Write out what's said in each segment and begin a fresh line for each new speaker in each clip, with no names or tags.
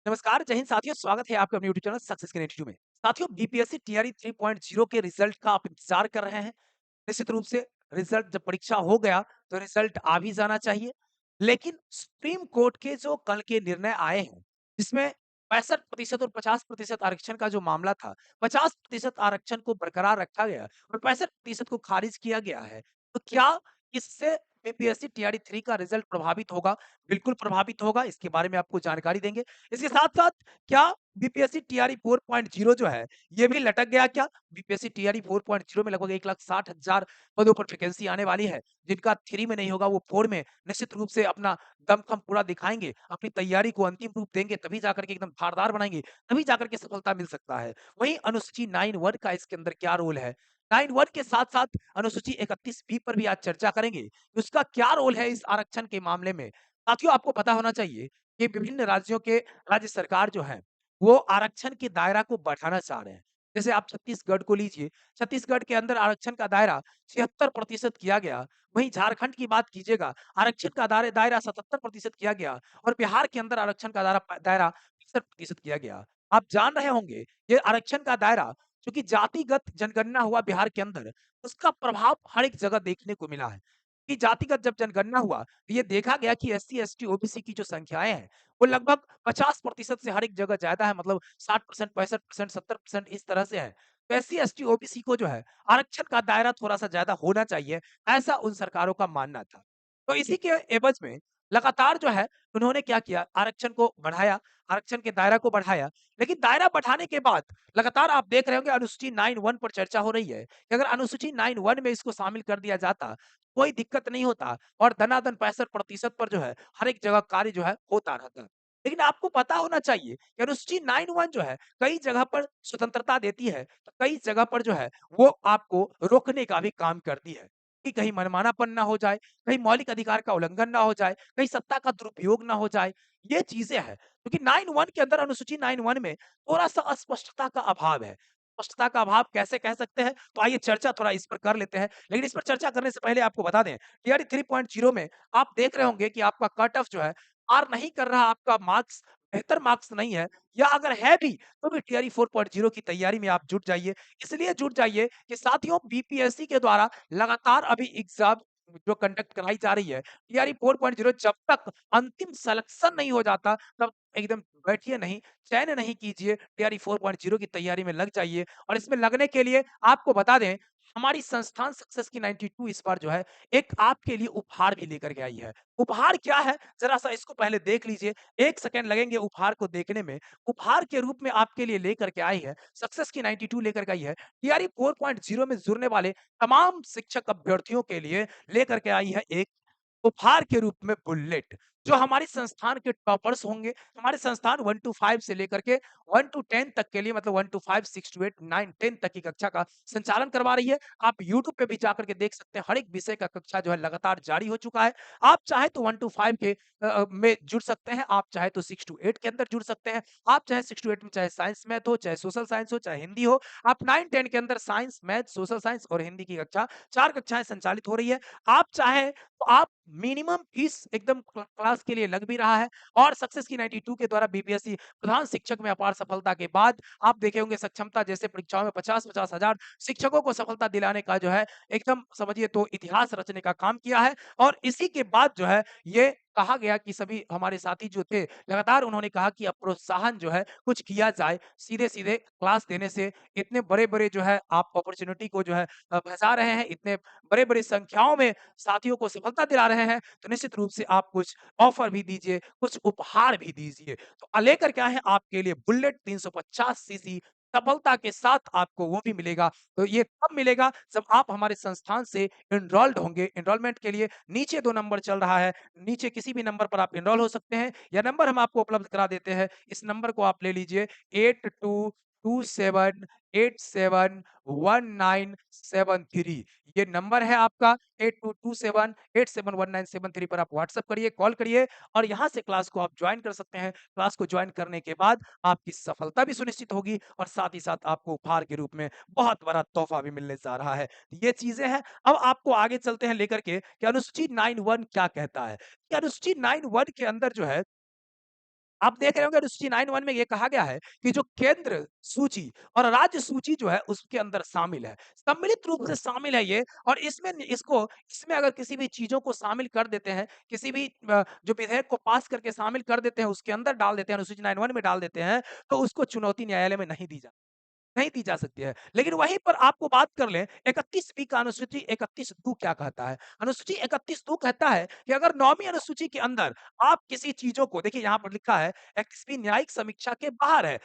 नमस्कार, जय हिंद साथियों, स्वागत है आपका अपने यूट्यूब चैनल सक्सेस के 92 में। साथियों, बीपीएससी टीआरई 3.0 के रिजल्ट का आप इंतज़ार कर रहे हैं। निश्चित रूप से रिजल्ट जब परीक्षा हो गया, तो रिजल्ट आ भी जाना चाहिए। लेकिन सुप्रीम कोर्ट के जो कल के निर्णय आए हैं, जिसमें 65% और 50% आरक्षण का जो मामला था, 50% आरक्षण को बरकरार रखा गया और 65% को खारिज किया गया है। तो क्या इससे बीपीएससी टीआरई 3 का रिजल्ट प्रभावित होगा? बिल्कुल प्रभावित होगा, इसके बारे में आपको जानकारी देंगे। इसके साथ-साथ क्या बीपीएससी टीआरई 4.0 जो है, ये भी लटक गया क्या? बीपीएससी टीआरई 4.0 में लगभग 1,60,000 पदों पर वैकेंसी आने वाली है। जिनका 3 में नहीं होगा, वो 4 में निश्चित रूप से अपना दमखम पूरा दिखाएँगे, अपनी तैयारी को अंतिम रूप देंगे, तभी जाकर के एकदम धारदार बनाएँगे, तभी जाकर के सफलता मिल सकता है। वहीं अनुसूची 9(1) का इसके अंदर क्या रोल है? 9(1) के साथ-साथ अनुसूची 31(b) पर भी आज चर्चा करेंगे। उसका क्या रोल है इस आरक्षण के मामले में? साथियों, आपको पता होना चाहिए कि विभिन्न राज्यों के राज्य सरकार जो है, वो आरक्षण के दायरा को बढ़ाना चाह रहे हैं। जैसे आप छत्तीसगढ़ को लीजिए, छत्तीसगढ़ के अंदर आरक्षण का दायरा 76% किया गया। वहीं झारखंड की बात कीजिएगा, आरक्षण का दायरा 77% किया गया और बिहार के अंदर आरक्षण का दायरा 65% किया गया। आप जान रहे होंगे, ये आरक्षण का दायरा चूँकि जातिगत जनगणना हुआ बिहार के अंदर, उसका प्रभाव हर एक जगह देखने को मिला है। कि जातिगत जब जनगणना हुआ, तो ये देखा गया कि एससी, एसटी, ओबीसी की जो संख्याएँ हैं, वो लगभग 50% से हर एक जगह ज़्यादा है, मतलब 60%, 65%, 70% इस तरह से है। तो एससी, एसटी, ओबीसी को जो है, आरक्षण का दायरा थोड़ा-सा ज़्यादा होना चाहिए, ऐसा उन सरकारों का मानना था। तो इसी के एवज़ में लगातार जो है, उन्होंने क्या किया, आरक्षण को बढ़ाया, आरक्षण के दायरा को बढ़ाया, लेकिन दायरा बढ़ाने के बाद लगातार आप देख रहे होंगे अनुसूची 9(1) पर चर्चा हो रही है, कि अगर अनुसूची 9(1) में इसको शामिल कर दिया जाता, कोई दिक्कत नहीं होता और धनाधन 65% पर जो है, हर एक जगह कार्य जो है होता रहता। लेकिन आपको पता होना चाहिए कि अनुसूची 9(1) जो है, कई जगह पर स्वतंत्रता देती है, तो कई जगह पर जो है, वो आपको रोकने का भी काम करती है, कि कहीं मनमानापन ना हो जाए, कहीं मौलिक अधिकार का उल्लंघन ना हो जाए, कहीं सत्ता का दुरुपयोग ना हो जाए, ये चीज़ें हैं। क्योंकि 9(1) के अंदर अनुसूची 9(1) में थोड़ा-सा अस्पष्टता का अभाव है। स्पष्टता का अभाव कैसे कह सकते हैं? तो आइए चर्चा थोड़ा इस पर कर लेते हैं। लेकिन इस पर चर्चा करने से पहले आपको बता दें, टीआरई 3.0 में आप देख रहे होंगे कि आपका कट ऑफ जो है, पार नहीं कर रहा, आपका मार्क्स बेहतर मार्क्स नहीं है या अगर है भी, तो भी टीआरई 4.0 की तैयारी में आप जुट जाइए। इसलिए जुट जाइए कि साथियों बीपीएससी के द्वारा लगातार अभी एग्ज़ाम जो कंडक्ट कराई जा रही है, टीआरई 4.0 जब तक अंतिम सिलेक्शन नहीं हो जाता, तब एकदम बैठिए नहीं, चयन नहीं कीजिए, टीआरई 4.0 की तैयारी में लग जाइए और इसमें लगने के लिए आपको बता दें, हमारी संस्थान सक्सेस की 92 इस बार जो है, एक आपके लिए उपहार भी लेकर के आई है। उपहार क्या है? ज़रा-सा इसको पहले देख लीजिए, 1 सेकंड लगेंगे उपहार को देखने में। उपहार के रूप में आपके लिए लेकर के आई है, सक्सेस की 92 लेकर के आई है, टीआरई 4.0 में जुड़ने वाले तमाम शिक्षक अभ्यर्थियों के लिए लेकर के आई है एक उपहार के रूप में बुलेट, जो हमारे संस्थान के टॉपर्स होंगे, हमारे संस्थान 1 टू 5 से लेकर के 1 टू 10 तक के लिए मतलब 1 टू 5, 6 टू 8, 9, 10 तक की कक्षा का संचालन करवा रही है। आप यूट्यूब पे भी जाकर के देख सकते हैं, हर एक विषय का कक्षा जो है लगातार जारी हो चुका है। आप चाहे तो 1 टू 5 के में जुड़ सकते हैं, आप चाहे तो 6 टू 8 के अंदर जुड़ सकते हैं, आप चाहे 6 टू 8 में चाहे साइंस मैथ हो, चाहे सोशल साइंस हो, चाहे हिंदी हो, आप 9-10 के अंदर साइंस, मैथ, सोशल साइंस और हिंदी की कक्षा 4 कक्षाएँ संचालित हो रही है। आप चाहें तो आप मिनिमम फीस एकदम क्लास के लिए लग भी रहा है और सक्सेस की 92 के द्वारा बीपीएससी प्रधान शिक्षक में अपार सफलता के बाद आप देखे होंगे सक्षमता जैसे परीक्षाओं में 50-50 हज़ार शिक्षकों को सफलता दिलाने का जो है एकदम समझिए तो इतिहास रचने का काम किया है और इसी के बाद जो है ये कहा गया कि सभी हमारे साथी जो थे लगातार उन्होंने कहा कि अब प्रोत्साहन जो है कुछ किया जाए सीधे-सीधे क्लास देने से इतने बड़े-बड़े जो है आप अपॉर्च्युनिटी को जो है फँसा रहे हैं इतने बड़े-बड़े संख्याओं में साथियों को सफलता दिला रहे हैं, तो निश्चित रूप से आप कुछ ऑफर भी दीजिए, कुछ उपहार भी दीजिए। तो लेकर क्या है आपके लिए बुलेट 350 सीसी सफलता के साथ आपको वो भी मिलेगा। तो ये तब मिलेगा जब आप हमारे संस्थान से एनरोल्ड होंगे। एनरोलमेंट के लिए नीचे 2 नंबर चल रहा है, नीचे किसी भी नंबर पर आप एनरोल हो सकते हैं या नंबर हम आपको उपलब्ध करा देते हैं। इस नंबर को आप ले लीजिए 8227871973 ये नंबर है आपका 8227871973 पर आप व्हाट्सएप करिए, कॉल करिए और यहाँ से क्लास को आप जॉइन कर सकते हैं। क्लास को जॉइन करने के बाद आपकी सफलता भी सुनिश्चित होगी और साथ ही साथ आपको उपहार के रूप में बहुत बड़ा तोहफ़ा भी मिलने जा रहा है। ये चीज़ें हैं। अब आपको आगे चलते हैं लेकर के कि अनुसूची 9(1) क्या कहता है? कि अनुसूची 9(1) के अंदर जो है आप देख रहे होंगे अनुसूची 9(1) में ये कहा गया है कि जो केंद्र सूची और राज्य सूची जो है उसके अंदर शामिल है। सम्मिलित रूप से शामिल है ये और इसमें अगर किसी भी चीज़ों को शामिल कर देते हैं, किसी भी जो विधेयक को पास करके शामिल कर देते हैं, उसके अंदर डाल देते हैं, अनुसूची 9(1) में डाल देते हैं, तो उसको चुनौती न्यायालय में नहीं दी जा सकती है। लेकिन वहीं पर आपको बात कर लें 31 का अनुसूची 31(2) क्या कहता है? अनुसूची 31(2) कहता है कि अगर 9वीं अनुसूची के अंदर आप किसी चीज़ों को देखिए यहाँ पर लिखा है 31वीं न्यायिक समीक्षा के बाहर है।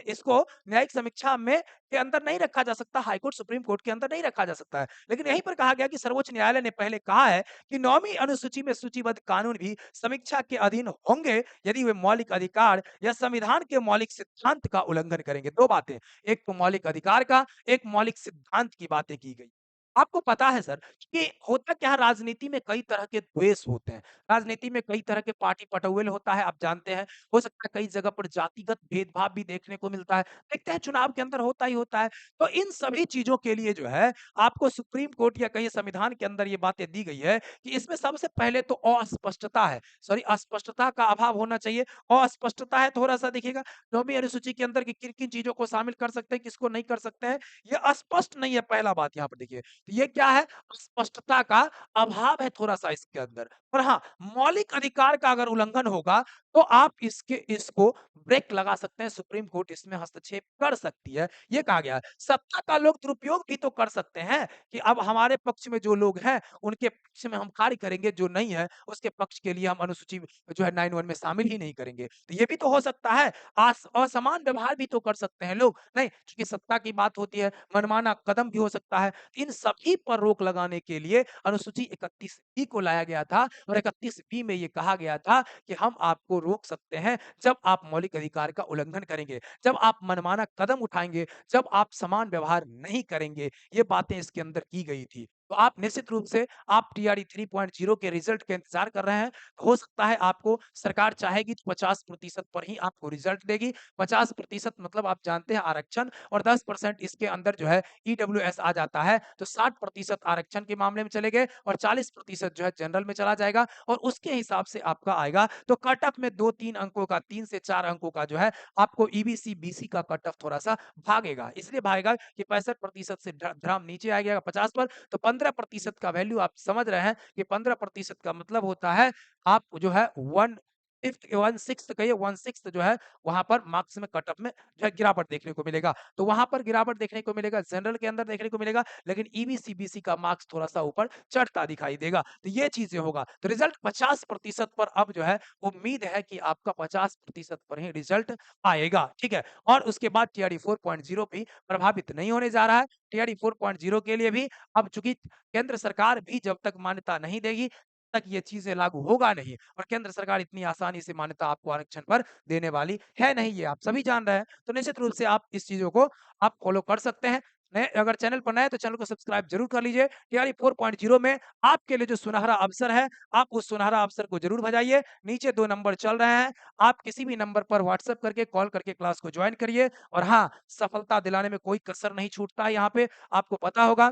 इसको न्यायिक समीक्षा में के अंदर नहीं रखा जा सकता, हाई कोर्ट, सुप्रीम कोर्ट के अंदर नहीं रखा जा सकता है। लेकिन यहीं पर कहा गया कि सर्वोच्च न्यायालय ने पहले कहा है कि 9वीं अनुसूची में सूचीबद्ध कानून भी समीक्षा के अधीन होंगे यदि वे मौलिक अधिकार या संविधान के मौलिक सिद्धांत का उल्लंघन करेंगे। 2 बातें। एक तो मौलिक अधिकार का, एक मौलिक सिद्धांत की बातें की गई। आपको पता है सर कि होता क्या है राजनीति में कई तरह के द्वेष होते हैं। राजनीति में कई तरह के पार्टी पटौल होता है, आप जानते हैं। हो सकता है कई जगह पर जातिगत भेदभाव भी देखने को मिलता है। देखते हैं चुनाव के अंदर होता ही होता है। तो इन सभी चीज़ों के लिए जो है आपको सुप्रीम कोर्ट या कहीं संविधान के अंदर ये बातें दी गई है कि इसमें सबसे पहले तो अस्पष्टता है। सॉरी अस्पष्टता का अभाव होना चाहिए। अस्पष्टता है थोड़ा-सा देखिएगा 9वीं अनुसूची के अंदर कि किन-किन चीज़ों को शामिल कर सकते हैं, किसको नहीं कर सकते हैं, ये अस्पष्ट नहीं है पहला बात यहाँ पर देखिए। तो ये क्या है? स्पष्टता का अभाव है थोड़ा-सा इसके अंदर। और हाँ, मौलिक अधिकार का अगर उल्लंघन होगा, तो आप इसको ब्रेक लगा सकते हैं, सुप्रीम कोर्ट इसमें हस्तक्षेप कर सकती है, ये कहा गया है। सत्ता का लोग दुरुपयोग भी तो कर सकते हैं कि अब हमारे पक्ष में जो लोग हैं, उनके पक्ष में हम कार्य करेंगे, जो नहीं है, उसके पक्ष के लिए हम अनुसूची जो है 9(1) में शामिल ही नहीं करेंगे। तो ये भी तो हो सकता है। असमान व्यवहार भी तो कर सकते हैं लोग। नहीं, चूँकि सत्ता की बात होती है, मनमाना कदम भी हो सकता है। इन सभी पर रोक लगाने के लिए अनुसूची 31 को लाया गया था और 31 में ये कहा गया था कि हम आपको रोक सकते हैं जब आप मौलिक अधिकार का उल्लंघन करेंगे, जब आप मनमाना कदम उठाएँगे, जब आप समान व्यवहार नहीं करेंगे। ये बातें इसके अंदर की गई थी। तो आप निश्चित रूप से आप टीआरई 3.0 के रिजल्ट का इंतज़ार कर रहे हैं। हो सकता है आपको सरकार चाहेगी तो 50% पर ही आपको रिजल्ट देगी। 50% मतलब आप जानते हैं आरक्षण और 10% इसके अंदर जो है ईडब्ल्यूएस आ जाता है, तो 60% आरक्षण के मामले में चले गए और 40% जो है जनरल में चला जाएगा और उसके हिसाब से आपका आएगा। तो कट ऑफ में 2-3 अंकों का 3 से 4 अंकों का जो है आपको ईबीसी, बीसी का कट ऑफ थोड़ा-सा भागेगा। इसलिए भागेगा कि 65% से ड्राम नीचे आ गया 50 पर, तो 15% का वैल्यू आप समझ रहे हैं कि 15% का मतलब होता है आप जो है 1/6 कहिए 1/6 जो है वहाँ पर मार्क्स में कट ऑफ में जो है गिरावट देखने को मिलेगा। तो वहाँ पर गिरावट देखने को मिलेगा, जनरल के अंदर देखने को मिलेगा, लेकिन ईबीसी, बीसी का मार्क्स थोड़ा-सा ऊपर चढ़ता दिखाई देगा। तो ये चीज़ें होगा। तो रिज़ल्ट 50% पर अब जो है उम्मीद है कि आपका 50% पर ही रिज़ल्ट आएगा, ठीक है? और उसके बाद टीआरई 4.0 भी प्रभावित नहीं होने जा रहा है। टीआरई 4.0 के लिए भी अब चूँकि केंद्र सरकार भी जब तक मान्यता नहीं देगी, तक ये चीज़ें लागू होगा नहीं और केंद्र सरकार इतनी आसानी से मान्यता आपको आरक्षण पर देने वाली है नहीं, ये आप सभी जान रहे हैं। तो निश्चित रूप से आप इस चीज़ों को आप फ़ॉलो कर सकते हैं। नए अगर चैनल पर नए हैं तो चैनल को सब्सक्राइब ज़रूर कर लीजिए। टीआरई 4.0 में आपके लिए जो सुनहरा अवसर है, आप उस सुनहरा अवसर को ज़रूर बजाइए। नीचे 2 नंबर चल रहे हैं, आप किसी भी नंबर पर व्हाट्सएप करके, कॉल करके क्लास को जॉइन करिए और हाँ, सफलता दिलाने में कोई कसर नहीं छूटता है यहाँ पे, आपको पता होगा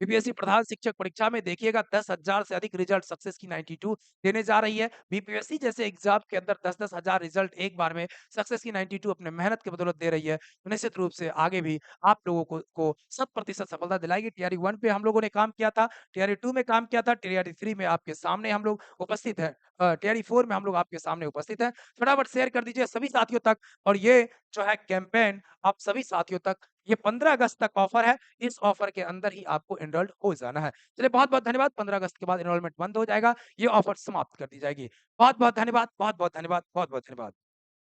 बीपीएससी प्रधान शिक्षक परीक्षा में देखिएगा 10,000 से अधिक रिजल्ट सक्सेस की 92 देने जा रही है। बीपीएससी जैसे एग्ज़ाम के अंदर 10-10 हज़ार रिजल्ट एक बार में सक्सेस की 92 अपने मेहनत की बदौलत दे रही है। तो निश्चित रूप से आगे भी आप लोगों को शत प्रतिशत सफलता दिलाएगी। टीआरई 1 पे हम लोगों ने काम किया था, टीआरई 2 में काम किया था, टीआरई 3 में आपके सामने हम लोग उपस्थित हैं। टीआरई 4 में हम लोग आपके सामने उपस्थित हैं। फटाफट शेयर कर दीजिए सभी साथियों तक और ये जो है कैंपेन आप सभी साथियों तक ये 15 अगस्त तक ऑफर है। इस ऑफर के अंदर ही आपको एनरोल्ड हो जाना है। चलिए बहुत-बहुत धन्यवाद। 15 अगस्त के बाद एनरोलमेंट बंद हो जाएगा। ये ऑफर समाप्त कर दी जाएगी। बहुत-बहुत धन्यवाद, बहुत-बहुत धन्यवाद, बहुत-बहुत धन्यवाद।